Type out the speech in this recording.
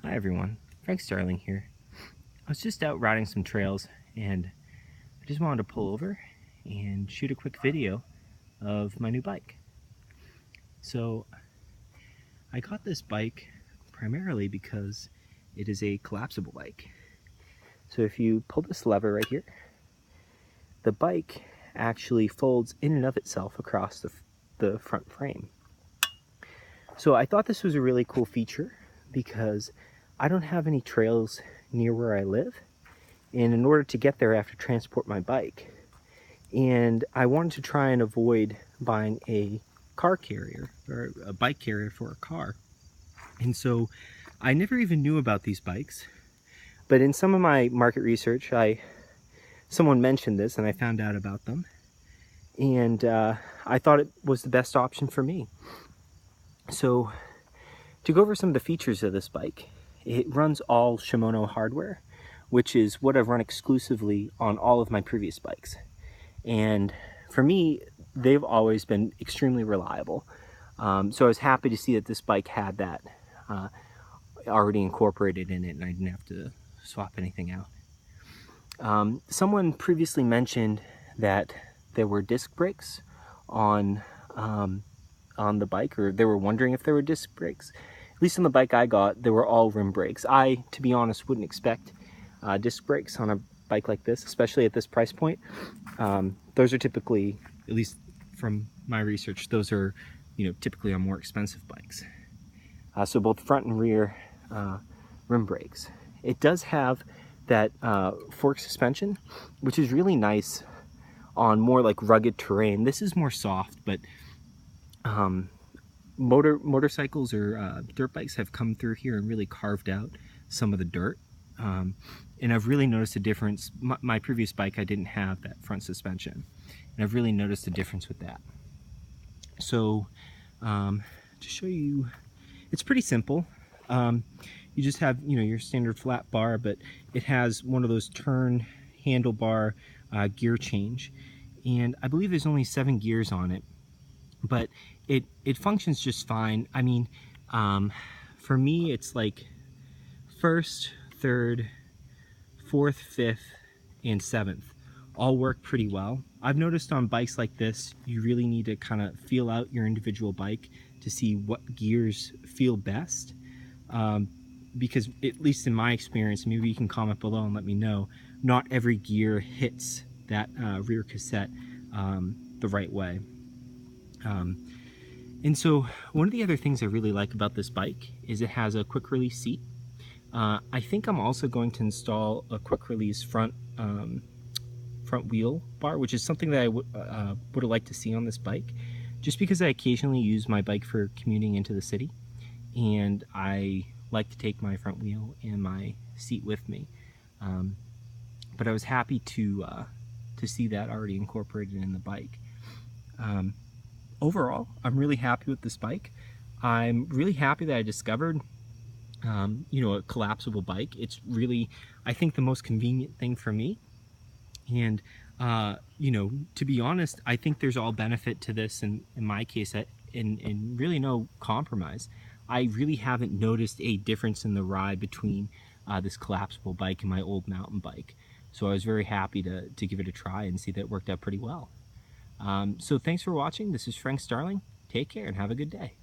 Hi everyone, Frank Starling here. I was just out riding some trails and I just wanted to pull over and shoot a quick video of my new bike. So I got this bike primarily because it is a collapsible bike. So if you pull this lever right here, the bike actually folds in and of itself across the front frame. So I thought this was a really cool feature because I don't have any trails near where I live, and in order to get there I have to transport my bike. And I wanted to try and avoid buying a car carrier or a bike carrier for a car. And so I never even knew about these bikes, but in some of my market research someone mentioned this and I found out about them, and I thought it was the best option for me. So to go over some of the features of this bike, it runs all Shimano hardware, which is what I've run exclusively on all of my previous bikes. And for me, they've always been extremely reliable. So I was happy to see that this bike had that already incorporated in it and I didn't have to swap anything out. Someone previously mentioned that there were disc brakes on the bike, or they were wondering if there were disc brakes. At least on the bike I got, they were all rim brakes. I, to be honest, wouldn't expect disc brakes on a bike like this, especially at this price point. Those are typically, at least from my research, those are, typically on more expensive bikes. So both front and rear rim brakes. It does have that fork suspension, which is really nice on more like rugged terrain. This is more soft, but motorcycles or dirt bikes have come through here and really carved out some of the dirt. And I've really noticed a difference. My previous bike, I didn't have that front suspension, and I've really noticed a difference with that. So to show you, it's pretty simple. You just have your standard flat bar, but it has one of those turn handlebar gear change, and I believe there's only 7 gears on it, but it functions just fine. I mean, for me, it's like first, third, fourth, fifth, and seventh all work pretty well. I've noticed on bikes like this, you really need to kind of feel out your individual bike to see what gears feel best. Because at least in my experience, maybe you can comment below and let me know, not every gear hits that rear cassette the right way. And so one of the other things I really like about this bike is it has a quick release seat. I think I'm also going to install a quick release front wheel bar, which is something that I would have liked to see on this bike, just because I occasionally use my bike for commuting into the city, and I like to take my front wheel and my seat with me. But I was happy to see that already incorporated in the bike. Overall, I'm really happy with this bike. I'm really happy that I discovered a collapsible bike. It's really, I think, the most convenient thing for me. And to be honest, I think there's all benefit to this, and in my case, and really no compromise. I really haven't noticed a difference in the ride between this collapsible bike and my old mountain bike. So I was very happy to give it a try and see that it worked out pretty well. So thanks for watching. This is Frank Starling. Take care and have a good day.